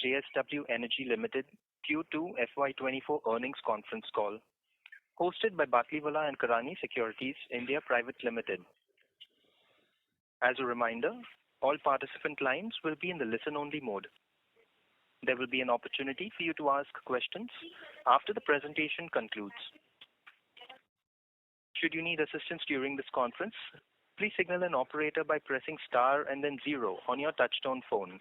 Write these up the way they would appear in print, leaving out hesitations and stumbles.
JSW Energy Limited Q2FY24 earnings conference call, hosted by Batlivala and Karani Securities India Private Limited. As a reminder, all participant lines will be in the listen-only mode. There will be an opportunity for you to ask questions after the presentation concludes. Should you need assistance during this conference, please signal an operator by pressing star and then 0 on your touchtone phone.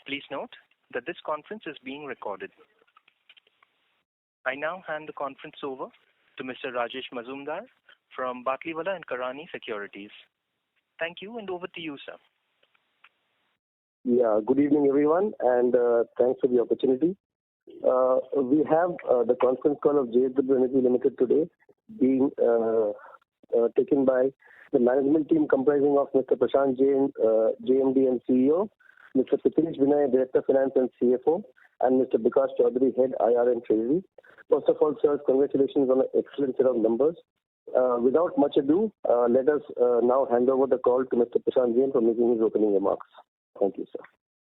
Please note that this conference is being recorded. I now hand the conference over to Mr. Rajesh Mazumdar from Batlivala and Karani Securities. Thank you, and over to you, sir. Yeah, good evening, everyone, and thanks for the opportunity. We have the conference call of JSW Energy Limited today being taken by the management team comprising of Mr. Prashant Jain, JMD and CEO, Mr. Prithvish Vinay, Director of Finance and CFO, and Mr. Vikas Chaudhary, Head IR and Treasury. First of all, sir, congratulations on an excellent set of numbers. Without much ado, let us now hand over the call to Mr. Prashant Jain for making his opening remarks. Thank you, sir.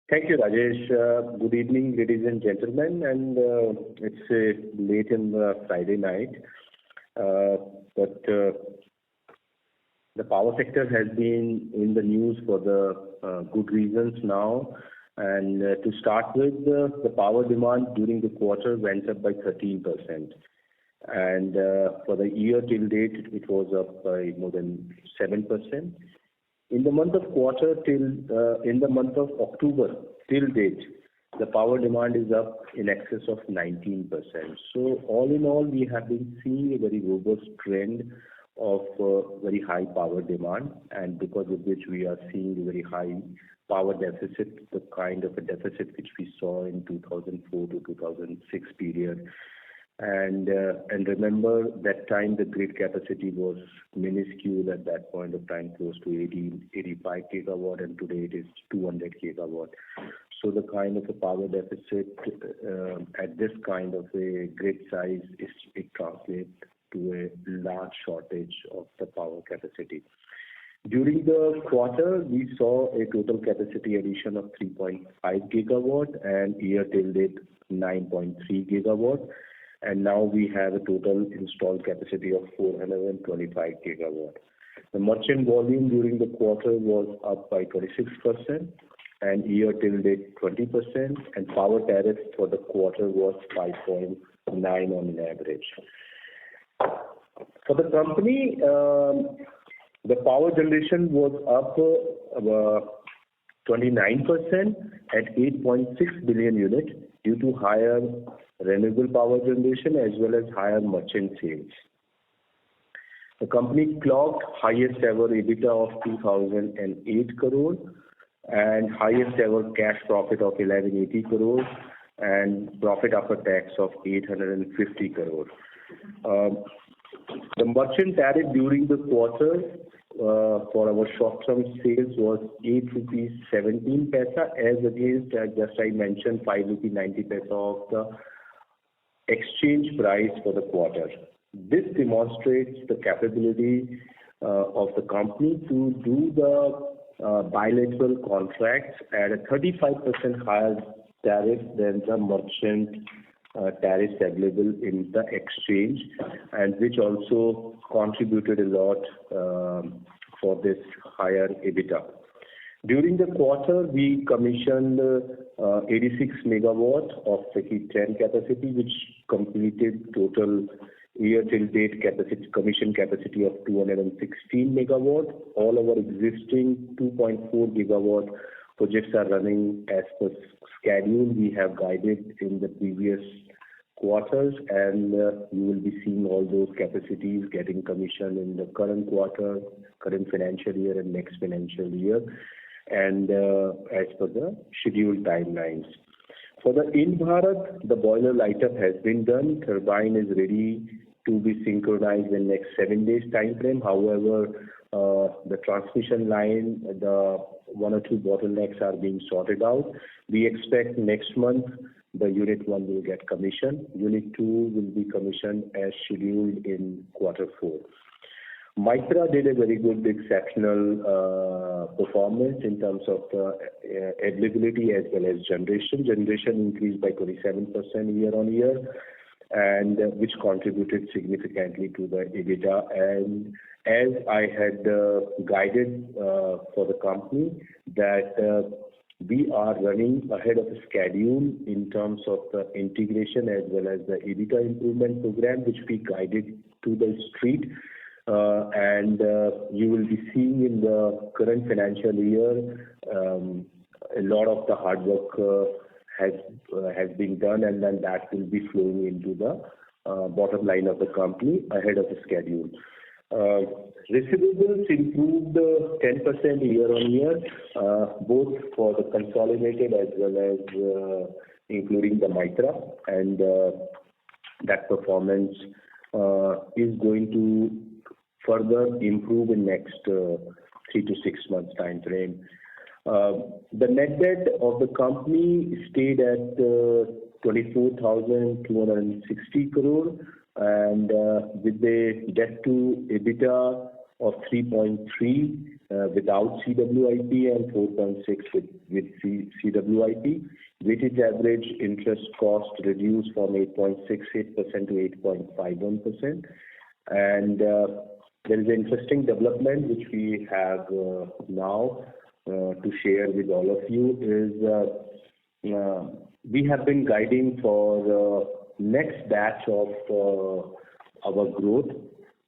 Thank you, Rajesh. Good evening, ladies and gentlemen, and it's late in the Friday night, but the power sector has been in the news for the good reasons now. And to start with, the power demand during the quarter went up by 13%. And for the year till date, it was up by more than 7%. In the month of October till date, the power demand is up in excess of 19%. So all in all, we have been seeing a very robust trend of very high power demand, and because of which we are seeing a very high power deficit, the kind of a deficit which we saw in 2004 to 2006 period. And remember, that time the grid capacity was minuscule at that point of time, close to 85 gigawatt, and today it is 200 gigawatt. So the kind of a power deficit at this kind of a grid size, it translates to a large shortage of the power capacity. During the quarter, we saw a total capacity addition of 3.5 gigawatt and year till date 9.3 gigawatt. And now we have a total installed capacity of 425 gigawatt. The merchant volume during the quarter was up by 26% and year till date 20%, and power tariff for the quarter was 5.9 on an average. For the company, the power generation was up 29% at 8.6 billion units due to higher renewable power generation as well as higher merchant sales. The company clocked highest ever EBITDA of 2008 crore and highest ever cash profit of 1180 crore and profit after tax of 850 crore. The merchant tariff during the quarter for our short-term sales was 8 rupees 17 paisa, as against, just I mentioned, 5 rupees 90 paisa of the exchange price for the quarter. This demonstrates the capability of the company to do the bilateral contracts at a 35% higher tariff than the merchant tariffs available in the exchange, and which also contributed a lot for this higher EBITDA. During the quarter, we commissioned 86 megawatt of SECI 10 capacity, which completed total year till date commission capacity of 216 megawatt. All our existing 2.4 gigawatt projects are running as per schedule. We have guided in the previous quarters, and you will be seeing all those capacities getting commissioned in the current quarter, current financial year and next financial year, and as per the scheduled timelines. For the in-Bharat, the boiler light-up has been done. Turbine is ready to be synchronized in next 7 days time frame. However, the transmission line, the 1 or 2 bottlenecks are being sorted out. We expect next month the unit 1 will get commissioned. Unit 2 will be commissioned as scheduled in quarter 4. Mitra did a very good, exceptional performance in terms of availability as well as generation. Generation increased by 27% year on year, and which contributed significantly to the EBITDA. And as I had guided for the company that we are running ahead of schedule in terms of the integration as well as the EBITDA improvement program, which we guided to the street. And you will be seeing in the current financial year a lot of the hard work has been done, and then that will be flowing into the bottom line of the company ahead of the schedule. Receivables improved 10% year on year, both for the consolidated as well as including the Mitra, and that performance is going to further improve in next 3 to 6 months time frame. The net debt of the company stayed at 24,260 crore, and with the debt to EBITDA of 3.3 without CWIP and 4.6 with CWIP. Weighted average interest cost reduced from 8.68% to 8.51%. And there is an interesting development which we have now to share with all of you is we have been guiding for next batch of our growth.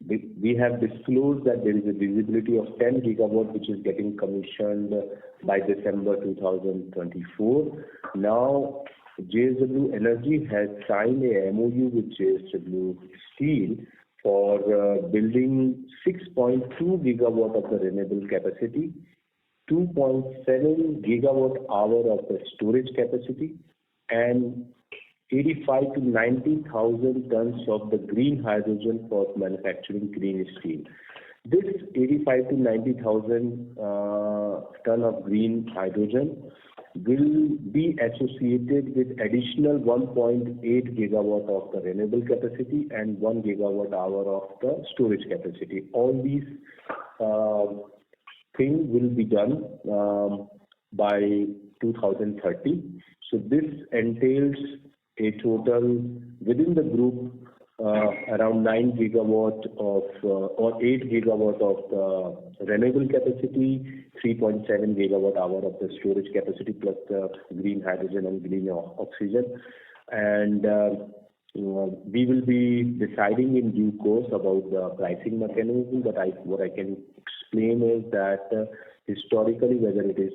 We have disclosed that there is a visibility of 10 gigawatt which is getting commissioned by December 2024. Now, JSW Energy has signed a MOU with JSW Steel for building 6.2 gigawatt of the renewable capacity, 2.7 gigawatt hour of the storage capacity, and 85 to 90,000 tons of the green hydrogen for manufacturing green steel. This 85 to 90,000 ton of green hydrogen will be associated with additional 1.8 gigawatt of the renewable capacity and 1 gigawatt hour of the storage capacity. All these things will be done by 2030. So this entails a total within the group around 9 gigawatt of or 8 gigawatt of the renewable capacity, 3.7 gigawatt hour of the storage capacity, plus the green hydrogen and green oxygen. And we will be deciding in due course about the pricing mechanism. But what I can explain is that historically, whether it is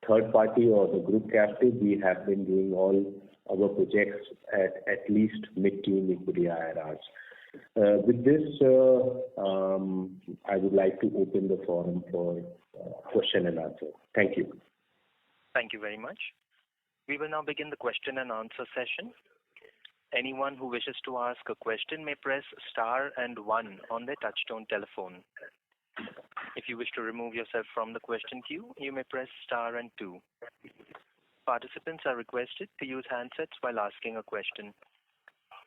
third party or the group captive, we have been doing all our projects at least mid-teen equity IRRs. With this, I would like to open the forum for question and answer. Thank you. Thank you very much. We will now begin the question and answer session. Anyone who wishes to ask a question may press star and 1 on their touchtone telephone. If you wish to remove yourself from the question queue, you may press star and 2. Participants are requested to use handsets while asking a question.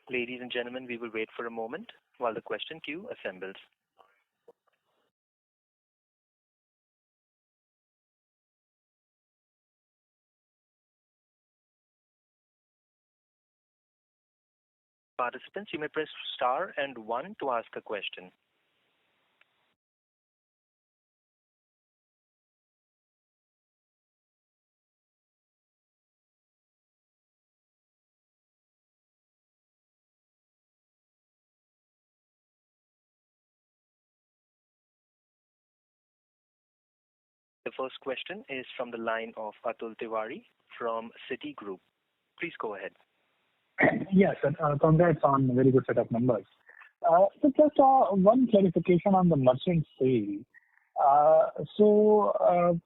Ladies and gentlemen, we will wait for a moment while the question queue assembles. Participants, you may press star and 1 to ask a question. The first question is from the line of Atul Tiwari from Citigroup. Please go ahead. Yes, congrats on a very good set of numbers. So just one clarification on the merchant sale.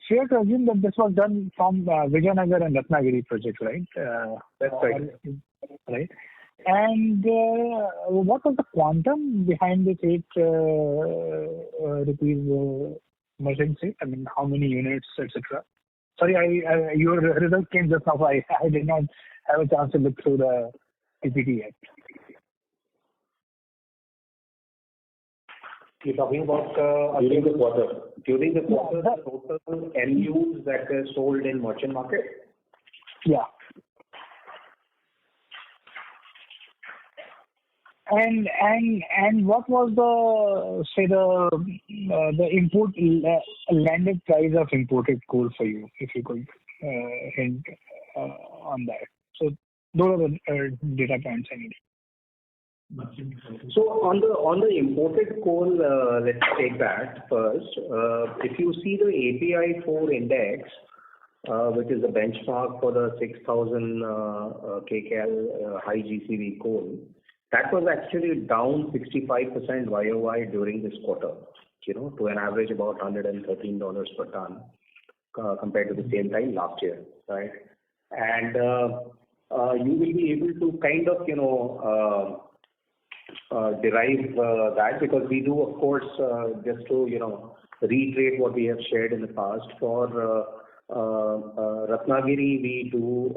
Fair to assume that this was done from Vijayanagar and Ratnagiri project, right? That's right. Right. And what was the quantum behind this 8 rupees merchant sale? I mean, how many units, etc.? Sorry, your result came just now. I did not have a chance to look through the PPT yet. You're talking about during the quarter. During the quarter, the total MUs that were sold in merchant market? Yeah. And what was the import landed price of imported coal for you, if you could hint on that? So those are the data points I need. So on the imported coal, let's take that first. If you see the API 4 index, which is the benchmark for the 6,000 kcal high GCV coal, that was actually down 65% YOY during this quarter, to an average about $113 per ton compared to the same time last year, right? And you will be able to kind of, derive that, because we do, of course, just to, reiterate what we have shared in the past. For Ratnagiri, we do,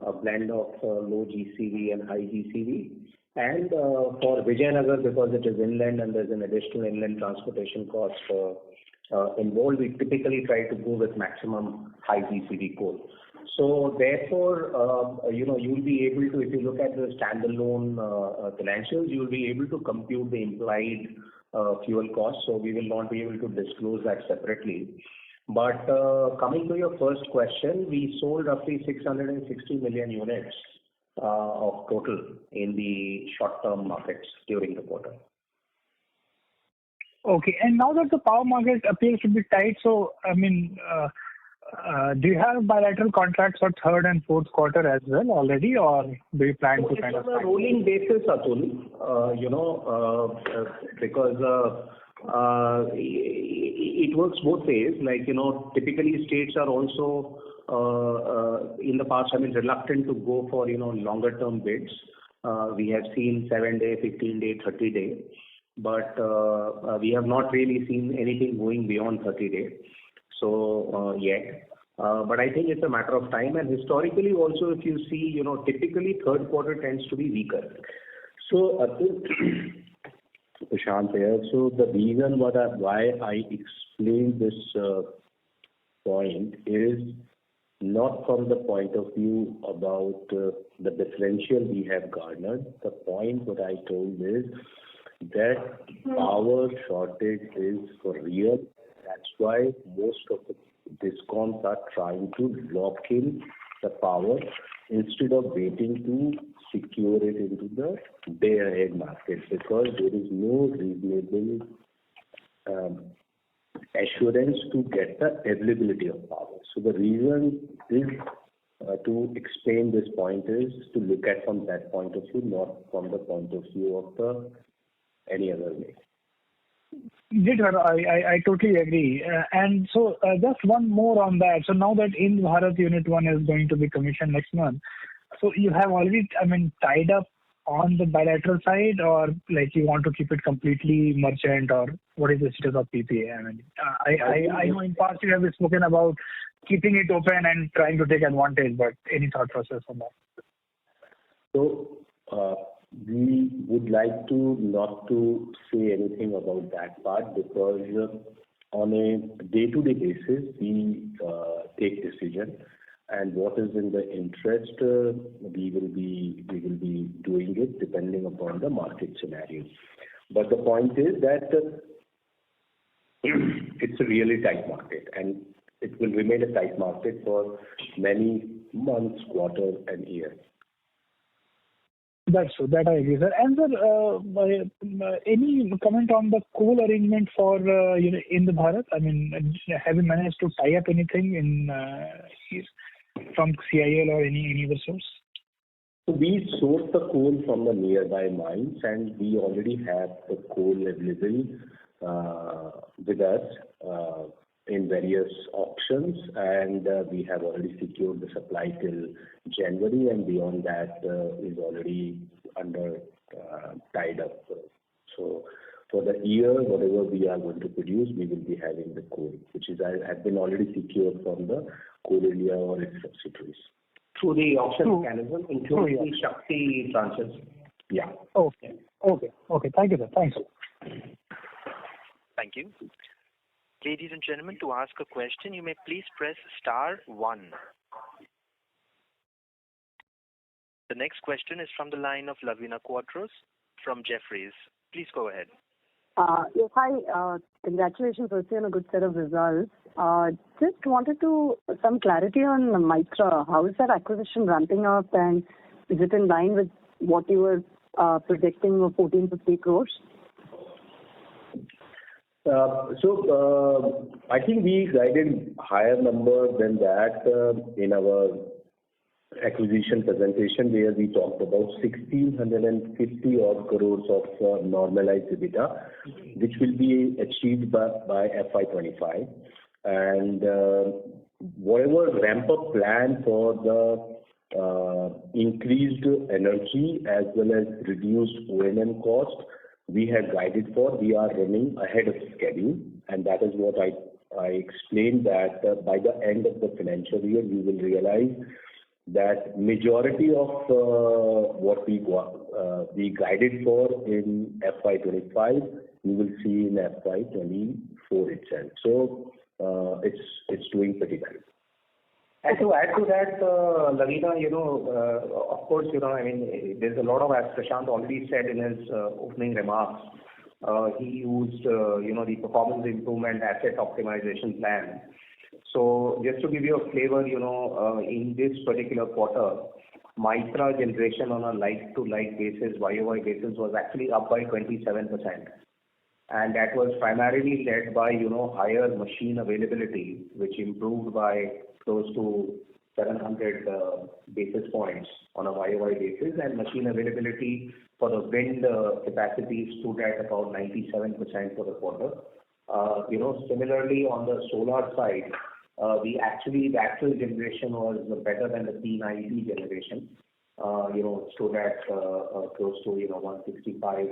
a blend of low GCV and high GCV. And for Vijayanagar, because it is inland and there's an additional inland transportation cost involved, we typically try to go with maximum high GCV coal. So therefore, you'll be able to, if you look at the standalone financials, you'll be able to compute the implied fuel cost. So we will not be able to disclose that separately. But coming to your first question, we sold roughly 660 million units of total in the short-term markets during the quarter. Okay. And now that the power market appears to be tight, so, do you have bilateral contracts for third and fourth quarter as well already, or do you plan to kind of... It's on a rolling basis, Atul, because it works both ways. Like, typically states are also, in the past, reluctant to go for, longer term bids. We have seen 7-day, 15-day, 30-day, but we have not really seen anything going beyond 30-day. So, yet. But I think it's a matter of time. And historically also, if you see, typically third quarter tends to be weaker. So, Atul, Prashant here. So the reason why I explained this point is not from the point of view about the differential we have garnered. The point what I told is that power shortage is for real. That's why most of the DISCOMs are trying to lock in the power instead of waiting to secure it into the day-ahead market, because there is no reasonable assurance to get the availability of power. So the reason is to explain this point is to look at from that point of view, not from the point of view of any other way. I totally agree. And so just one more on that. So now that Ind Bharat Unit 1 is going to be commissioned next month, so you have already, tied up on the bilateral side, or like you want to keep it completely merchant, or what is the status of PPA? I know in past you have spoken about keeping it open and trying to take advantage, but any thought process on that? So we would like to not to say anything about that part, because on a day-to-day basis we take decision, and what is in the interest we will be doing it depending upon the market scenario. But the point is that it's a really tight market, and it will remain a tight market for many months, quarters, and years. That's true. That I agree, sir. And sir, any comment on the coal arrangement for in the Bharat? Have you managed to tie up anything from CIL or any other source? So we source the coal from the nearby mines, and we already have the coal available with us in various auctions, and we have already secured the supply till January, and beyond that is already under tied up. So for the year, whatever we are going to produce, we will be having the coal, which has been already secured from the Coal India or its subsidiaries. Through the auction mechanism, including the Shakti tranches. Yeah. Okay. Thank you, sir. Thanks. Thank you. Ladies and gentlemen, to ask a question, you may please press star 1. The next question is from the line of Lavina Quadros from Jefferies. Please go ahead. Yes, hi. Congratulations firstly on a good set of results. Just wanted some clarity on Mitra. How is that acquisition ramping up, and is it in line with what you were projecting of 1450 crores? I think we guided higher number than that in our acquisition presentation, where we talked about 1,650 odd crores of normalized EBITDA, which will be achieved by FY25. And whatever ramp-up plan for the increased energy as well as reduced O&M cost, we have guided for. We are running ahead of schedule, and that is what I explained, that by the end of the financial year, you will realize that majority of what we guided for in FY25, you will see in FY24 itself. So it's doing pretty well. And to add to that, Lavina, of course, I mean, there's a lot of, as Prashant already said in his opening remarks, he used, the performance improvement asset optimization plan. So just to give you a flavor, in this particular quarter, Mitra generation on a like-to-like basis, YOY basis, was actually up by 27%. And that was primarily led by, higher machine availability, which improved by close to 700 basis points on a YOY basis. And machine availability for the wind capacity stood at about 97% for the quarter. Similarly, on the solar side, the actual generation was better than the P90 generation. Stood at close to 165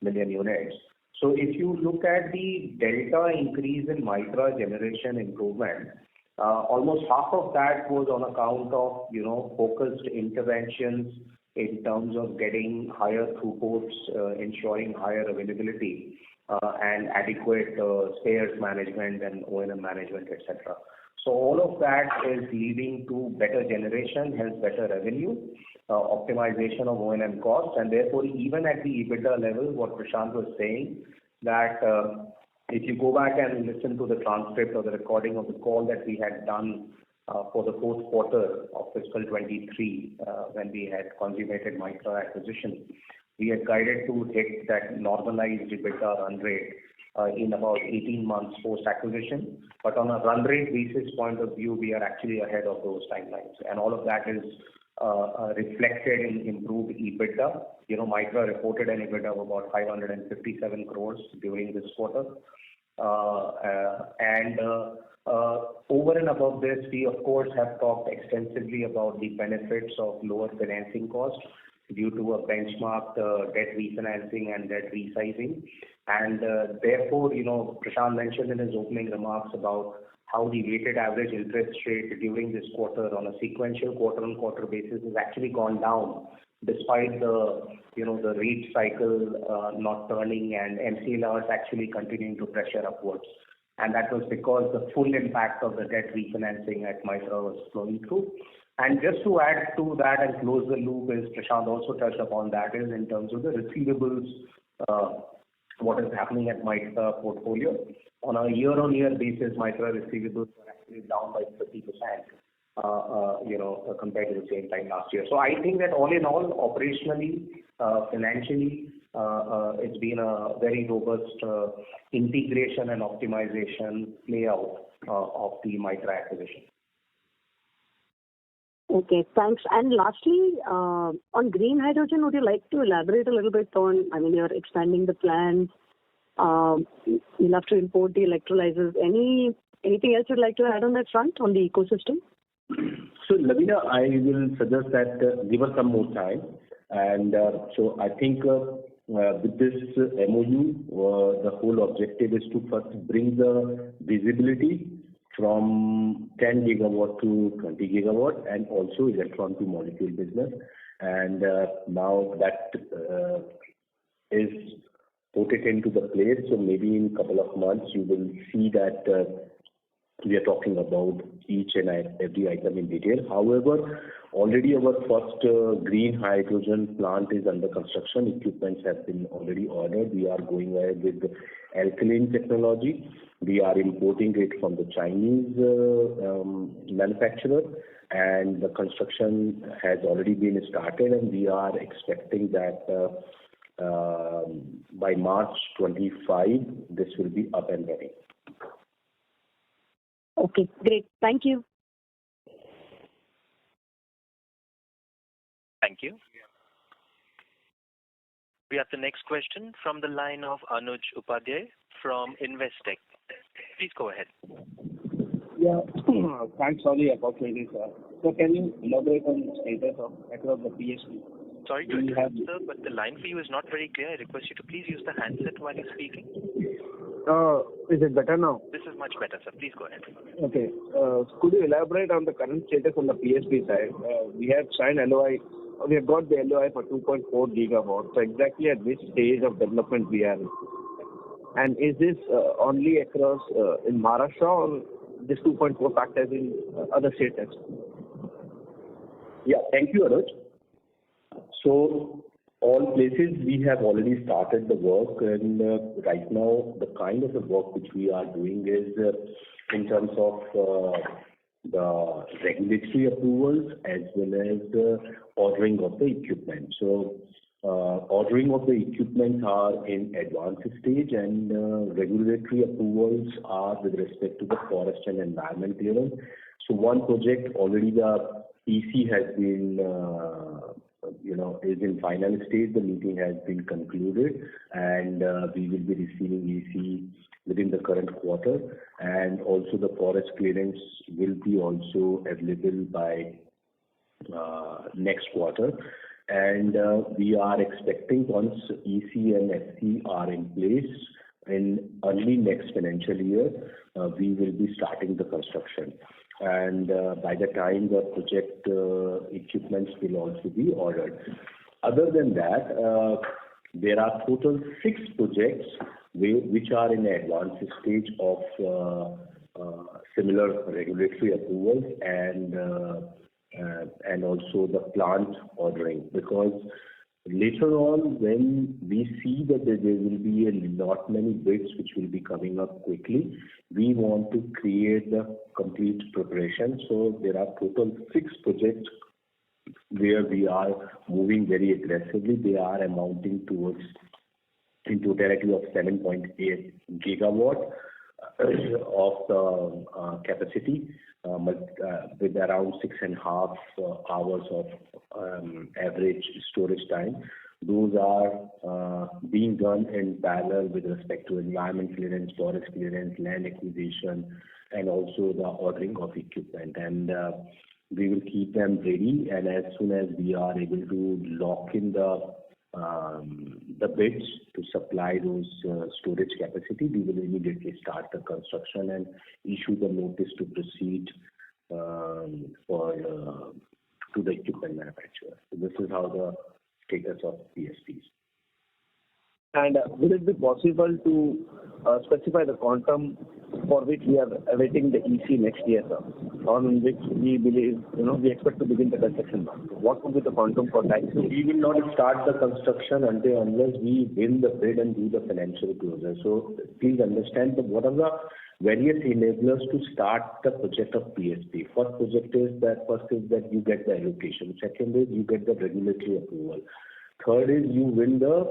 million units. So if you look at the delta increase in Mitra generation improvement, almost half of that was on account of focused interventions in terms of getting higher throughputs, ensuring higher availability, and adequate spares management and O&M management, etc. So all of that is leading to better generation, hence better revenue, optimization of O&M costs, and therefore even at the EBITDA level, what Prashant was saying, that if you go back and listen to the transcript or the recording of the call that we had done for the fourth quarter of fiscal 23, when we had consummated Mitra acquisition, we had guided to hit that normalized EBITDA run rate in about 18 months post-acquisition. But on a run rate basis point of view, we are actually ahead of those timelines. And all of that is reflected in improved EBITDA. Mitra reported an EBITDA of about 557 crores during this quarter. Over and above this, we of course have talked extensively about the benefits of lower financing costs due to a benchmark debt refinancing and debt resizing. And therefore, Prashant mentioned in his opening remarks about how the weighted average interest rate during this quarter on a sequential quarter-on-quarter basis has actually gone down, despite the rate cycle not turning and MCLRs actually continuing to pressure upwards. And that was because the full impact of the debt refinancing at Mitra was flowing through. And just to add to that and close the loop, as Prashant also touched upon, that is in terms of the receivables, what is happening at Mitra portfolio. On a year-on-year basis, Mitra receivables are actually down by 30%. Compared to the same time last year. So I think that all in all, operationally, financially, it's been a very robust integration and optimization layout of the Mitra acquisition. Okay, thanks. And lastly, on green hydrogen, would you like to elaborate a little bit on, you're expanding the plans, you'll have to import the electrolyzers. Anything else you'd like to add on that front, on the ecosystem? So, Lavina, I will suggest that give us some more time. And so I think with this MOU, the whole objective is to first bring the visibility from 10 gigawatt to 20 gigawatt and also electron to molecule business. And now that is put it into the place. So maybe in a couple of months you will see that we are talking about each and every item in detail. However, already our first green hydrogen plant is under construction. Equipments have been already ordered. We are going ahead with the alkaline technology. We are importing it from the Chinese manufacturer, and the construction has already been started, and we are expecting that by March 25 this will be up and running. Okay, great. Thank you. Thank you. We have the next question from the line of Anuj Upadhyay from Investec. Please go ahead. Yeah, thanks for the opportunity, sir. So can you elaborate on the status of across the PSP? Sorry to interrupt, sir, but the line for you is not very clear. I request you to please use the handset while you're speaking. Is it better now? This is much better, sir. Please go ahead. Okay. Could you elaborate on the current status on the PSP side? We have signed LOI. We have got the LOI for 2.4 gigawatts. So exactly at which stage of development we are in? And is this only across in Maharashtra, or this 2.4 factors in other states as well? Yeah, thank you, Anuj. So all places we have already started the work, and right now the kind of the work which we are doing is in terms of the regulatory approvals as well as the ordering of the equipment. So ordering of the equipment are in advanced stage, and regulatory approvals are with respect to the forest and environment clearance. So one project already the EC has been is in final stage. The meeting has been concluded, and we will be receiving EC within the current quarter, and also the forest clearance will be also available by next quarter. And we are expecting once EC and FC are in place in early next financial year, we will be starting the construction. And by the time the project equipments will also be ordered. Other than that, there are total 6 projects which are in the advanced stage of similar regulatory approvals and also the plant ordering. Because later on, when we see that there will be a lot many bids which will be coming up quickly, we want to create the complete preparation. So there are total 6 projects where we are moving very aggressively. They are amounting towards in totality of 7.8 gigawatt of the capacity, with around 6.5 hours of average storage time. Those are being done in parallel with respect to environment clearance, forest clearance, land acquisition, and also the ordering of equipment. And we will keep them ready, and as soon as we are able to lock in the bids to supply those storage capacity, we will immediately start the construction and issue the notice to proceed to the equipment manufacturer. So this is how the status of PSPs. And will it be possible to specify the quantum for which we are awaiting the EC next year, sir, on which we believe, we expect to begin the construction? What would be the quantum for that? We will not start the construction unless we win the bid and do the financial closure. So please understand that what are the various enablers to start the project of PSP. First is that you get the allocation. Second is you get the regulatory approval. Third is you win the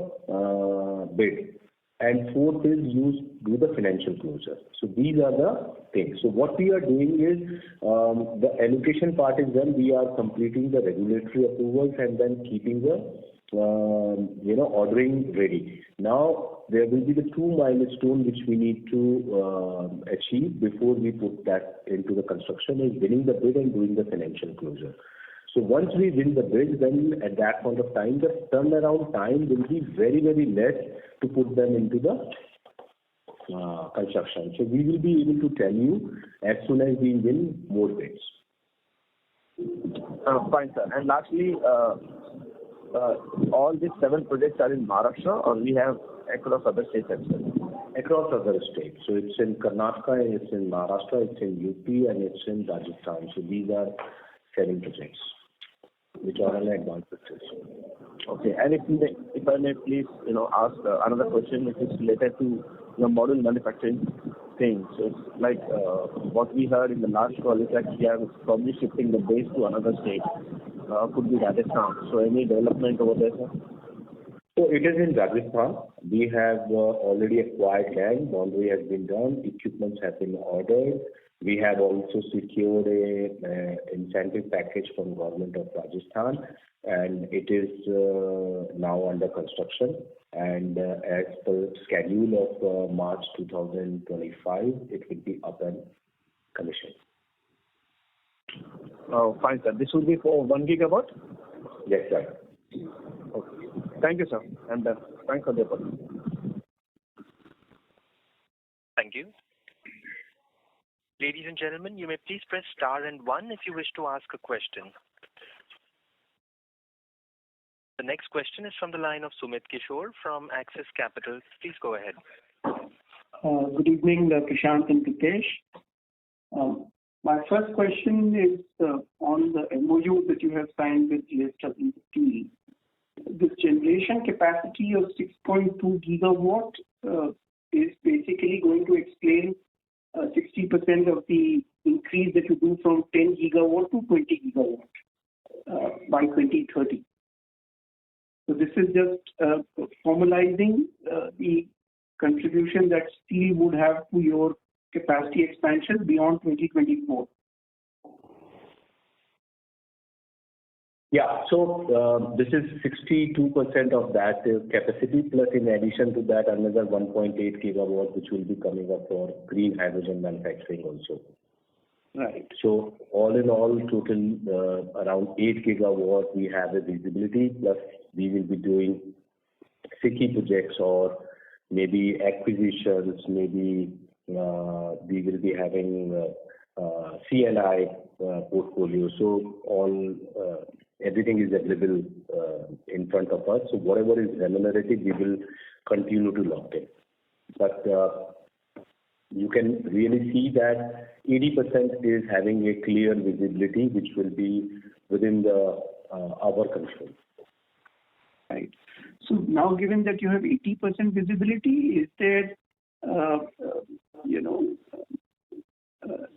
bid. And fourth is you do the financial closure. So these are the things. So what we are doing is the allocation part is done. We are completing the regulatory approvals and then keeping the ordering ready. Now there will be the 2 milestones which we need to achieve before we put that into the construction, is winning the bid and doing the financial closure. So once we win the bid, then at that point of time, the turnaround time will be very, very less to put them into the construction. So we will be able to tell you as soon as we win more bids. Fine, sir. And lastly, all these 7 projects are in Maharashtra, or we have across other states as well? Across other states. So it's in Karnataka, it's in Maharashtra, it's in UP, and it's in Rajasthan. So these are 7 projects which are on advanced stage. Okay. And if I may please, ask another question which is related to your module manufacturing thing. So it's like what we heard in the last call is that we are probably shifting the base to another state. Could be Rajasthan. So any development over there, sir? So it is in Rajasthan. We have already acquired land. Boundary has been done. Equipments have been ordered. We have also secured a incentive package from government of Rajasthan, and it is now under construction. And as per schedule of March 2025, it will be up and commissioned. Oh, fine, sir. This will be for 1 gigawatt? Yes, sir. Okay. Thank you, sir. And thanks for the opportunity. Thank you. Ladies and gentlemen, you may please press star and 1 if you wish to ask a question. The next question is from the line of Sumit Kishore from Axis Capital. Please go ahead. Good evening, Prashant and Pritesh. My first question is on the MOU that you have signed with JSW. This generation capacity of 6.2 gigawatt is basically going to explain 60% of the increase that you do from 10 gigawatt to 20 gigawatt by 2030. So this is just formalizing the contribution that steel would have to your capacity expansion beyond 2024. Yeah, so this is 62% of that capacity, plus in addition to that, another 1.8 gigawatt, which will be coming up for green hydrogen manufacturing also. Right. So all in all, total around 8 gigawatt we have a visibility, plus we will be doing sticky projects or maybe acquisitions, maybe we will be having C&I portfolio. So all everything is available in front of us. So whatever is remunerative, we will continue to lock in. But you can really see that 80% is having a clear visibility, which will be within our control. Right. So now, given that you have 80% visibility, is there,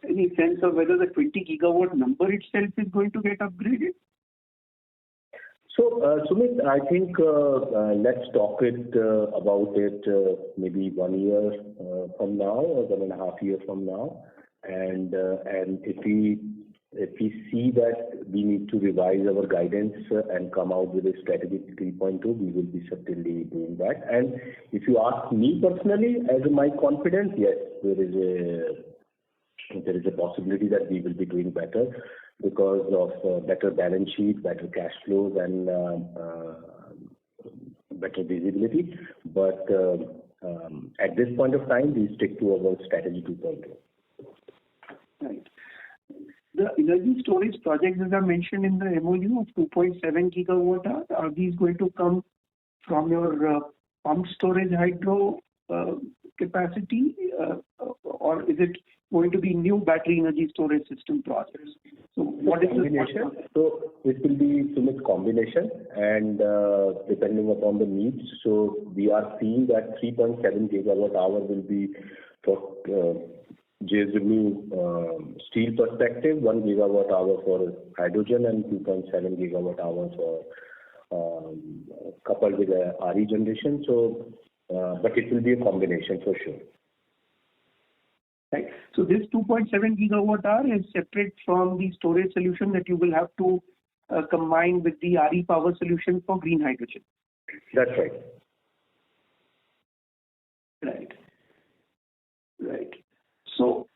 any sense of whether the 20 gigawatt number itself is going to get upgraded? So, Sumit, I think let's talk about it maybe 1 year from now or 1.5 years from now. And if we see that we need to revise our guidance and come out with a strategic 3.2, we will be certainly doing that. And if you ask me personally, as my confidence, yes, there is a possibility that we will be doing better because of better balance sheet, better cash flows, and better visibility. But at this point of time, we stick to our strategy 2.2. Right. The energy storage projects that are mentioned in the MOU of 2.7 gigawatt, are these going to come from your pumped storage hydro capacity, or is it going to be new battery energy storage system projects? So what is the combination? So it will be Sumit combination, and depending upon the needs. So we are seeing that 3.7 gigawatt hour will be for JSW steel perspective, 1 gigawatt hour for hydrogen, and 2.7 gigawatt hour for coupled with RE generation. So, but it will be a combination for sure. Right. So this 2.7 gigawatt hour is separate from the storage solution that you will have to combine with the RE power solution for green hydrogen. That's right. Right. Right. So,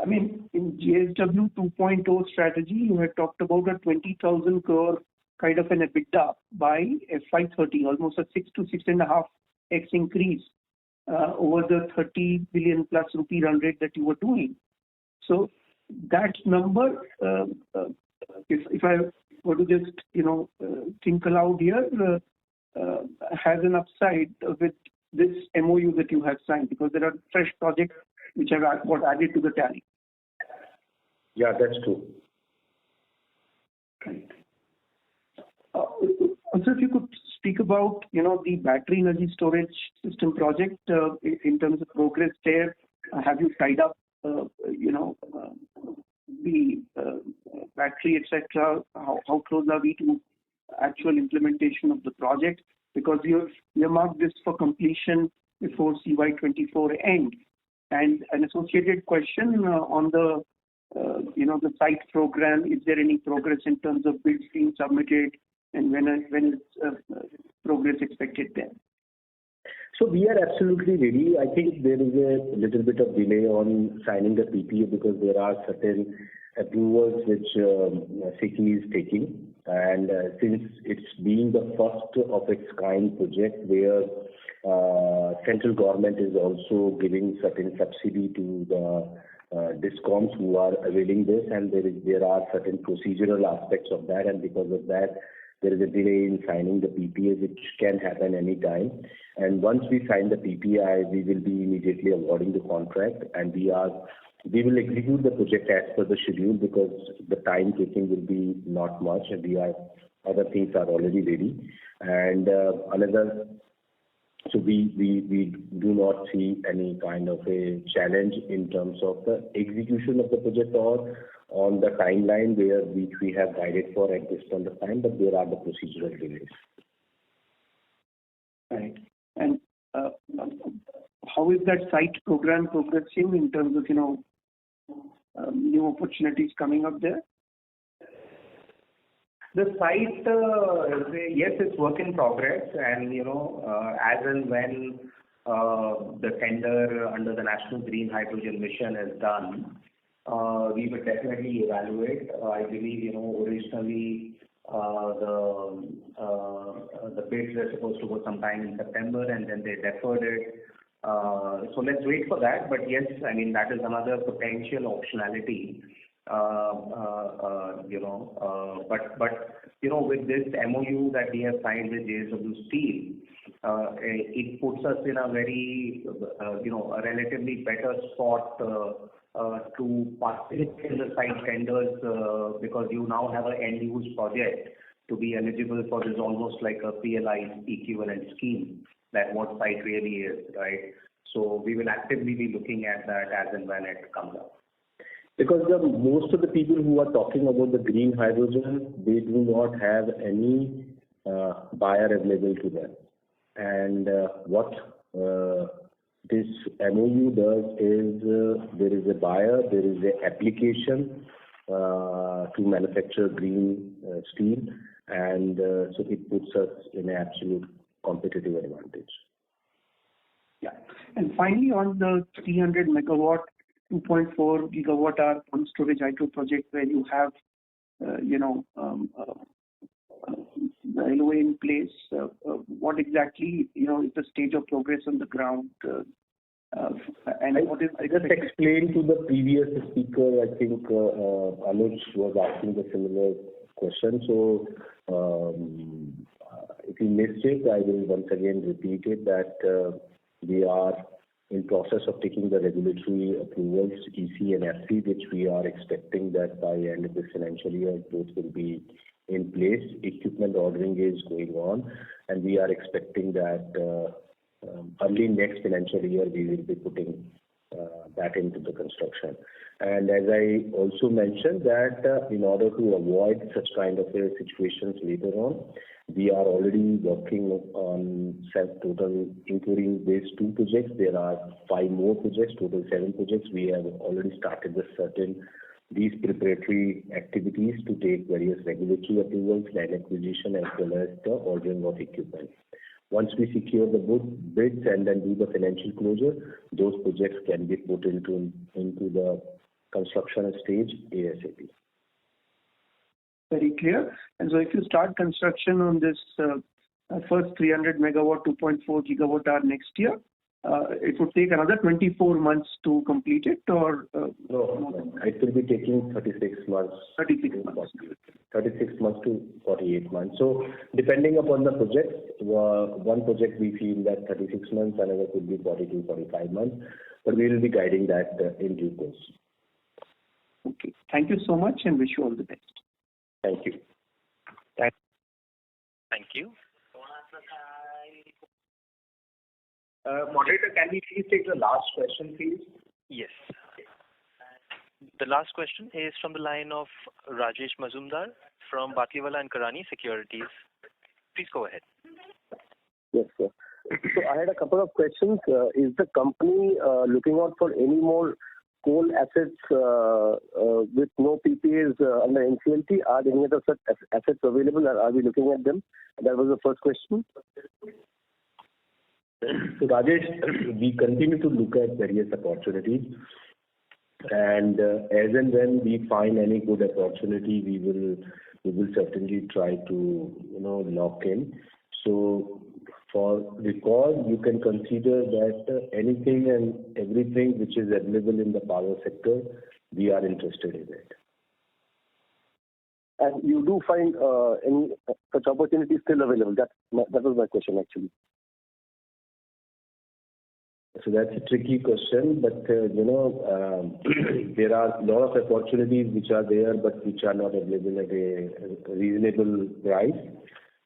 I mean, in JSW 2.0 strategy, you had talked about a 20,000 crore kind of an EBITDA by FY30, almost a 6 to 6.5x increase over the 30 billion plus rupee run rate that you were doing. So that number, if I were to just think aloud here, has an upside with this MOU that you have signed? Because there are fresh projects which have got added to the tally. Yeah, that's true. Right. Also, if you could speak about, the battery energy storage system project in terms of progress there. Have you tied up, the battery, etc.? How close are we to actual implementation of the project? Because you marked this for completion before CY24 end. And an associated question on the site program, is there any progress in terms of bids being submitted, and when is progress expected there? So we are absolutely ready. I think there is a little bit of delay on signing the PPA because there are certain approvals which SECI is taking. And since it's being the first of its kind project where central government is also giving certain subsidy to the DISCOMs who are availing this, and there are certain procedural aspects of that, and because of that, there is a delay in signing the PPA, which can happen any time. And once we sign the PPA, we will be immediately awarding the contract, and we will execute the project as per the schedule because the time taking will be not much, and other things are already ready. And so we do not see any kind of a challenge in terms of the execution of the project or on the timeline which we have guided for at this point of time, but there are the procedural delays. Right. And how is that site program progressing in terms of, new opportunities coming up there? The site, yes, it's work in progress, and as and when the tender under the National Green Hydrogen Mission is done, we will definitely evaluate. I believe, originally the bids were supposed to go sometime in September, and then they deferred it. So let's wait for that. But yes, I mean, that is another potential optionality. But with this MOU that we have signed with JSW Steel, it puts us in a very, a relatively better spot to participate in the site tenders because you now have an end-use project to be eligible for this almost like a PLI equivalent scheme that what site really is, right? So we will actively be looking at that as and when it comes up. Because most of the people who are talking about the green hydrogen, they do not have any buyer available to them. And what this MOU does is there is a buyer, there is an application to manufacture green steel, and so it puts us in an absolute competitive advantage. Yeah. And finally, on the 300 megawatt, 2.4 gigawatt hour pumped storage hydro project where you have, the LOA in place, what exactly, is the stage of progress on the ground? And what is I just explained to the previous speaker, I think Anuj was asking the similar question. So if you missed it, I will once again repeat it that we are in process of taking the regulatory approvals, EC and FC, which we are expecting that by the end of this financial year, those will be in place. Equipment ordering is going on, and we are expecting that early next financial year, we will be putting that into the construction. And as I also mentioned that in order to avoid such kind of situations later on, we are already working on total, including these two projects. There are 5 more projects, total 7 projects. We have already started these preparatory activities to take various regulatory approvals, land acquisition, as well as the ordering of equipment. Once we secure the bids and then do the financial closure, those projects can be put into the construction stage ASAP. Very clear. And so if you start construction on this first 300 megawatt, 2.4 gigawatt hour next year, it would take another 24 months to complete it, or No, it will be taking 36 months. 36 months. 36 months to 48 months. So depending upon the project, one project we feel that 36 months, another could be 42, 45 months, but we will be guiding that in due course. Okay. Thank you so much and wish you all the best. Thank you. Thank you. Moderator, can we please take the last question, please? Yes. The last question is from the line of Rajesh Mazumdar from Batlivala and Karani Securities. Please go ahead. Yes, sir. So I had a couple of questions. Is the company looking out for any more coal assets with no PPAs under NCLT? Are any other such assets available? Are we looking at them? That was the first question. So Rajesh, we continue to look at various opportunities, and as and when we find any good opportunity, we will certainly try to lock in. So for record, you can consider that anything and everything which is available in the power sector, we are interested in it. And you do find any such opportunities still available? That was my question actually. So that's a tricky question, but there are a lot of opportunities which are there, but which are not available at a reasonable price,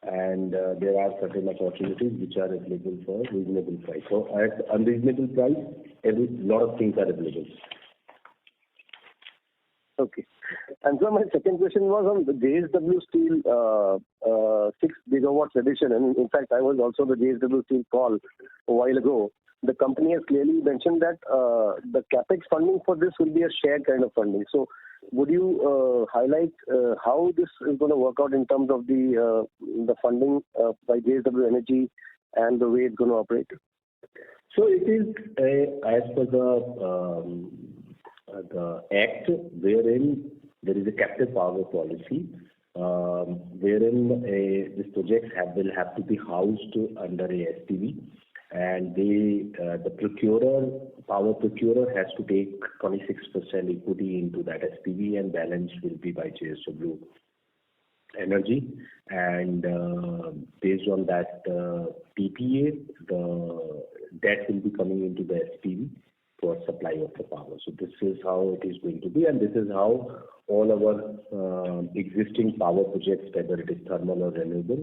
and there are certain opportunities which are available for reasonable price. So at unreasonable price, a lot of things are available. Okay. And so my second question was on the JSW Steel 6 gigawatts addition. And in fact, I was also the JSW Steel call a while ago. The company has clearly mentioned that the capex funding for this will be a shared kind of funding. So would you highlight how this is going to work out in terms of the funding by JSW Energy and the way it's going to operate? So it is as per the Act, wherein there is a captive power policy, wherein these projects will have to be housed under a SPV, and the power procurer has to take 26% equity into that SPV, and balance will be by JSW Energy. And based on that PPA, the debt will be coming into the SPV for supply of the power. So this is how it is going to be, and this is how all our existing power projects, whether it is thermal or renewable,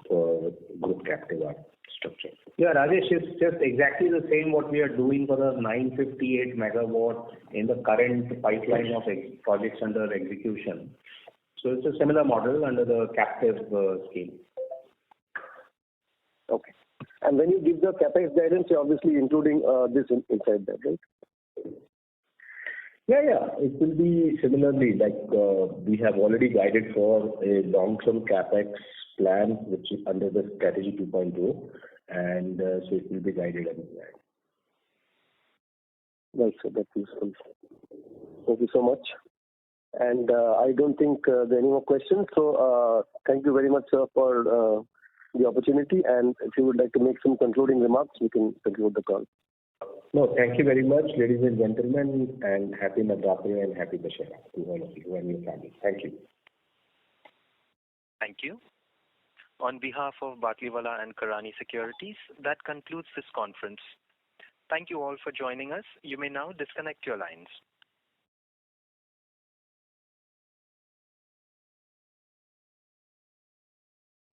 for group captive are structured. Yeah, Rajesh, it's just exactly the same what we are doing for the 958 megawatt in the current pipeline of projects under execution. So it's a similar model under the captive scheme. Okay. And when you give the capex guidance, you're obviously including this inside that, right? Yeah. It will be similarly like we have already guided for a long-term capex plan, which is under the strategy 2.0, and so it will be guided under that. Right, so that's useful. Thank you so much. And I don't think there are any more questions. So thank you very much, sir, for the opportunity. And if you would like to make some concluding remarks, we can conclude the call. No, thank you very much, ladies and gentlemen, and happy Navratri and happy Dussehra to all of you and your family. Thank you. Thank you. On behalf of Batlivala and Karani Securities, that concludes this conference. Thank you all for joining us. You may now disconnect your lines.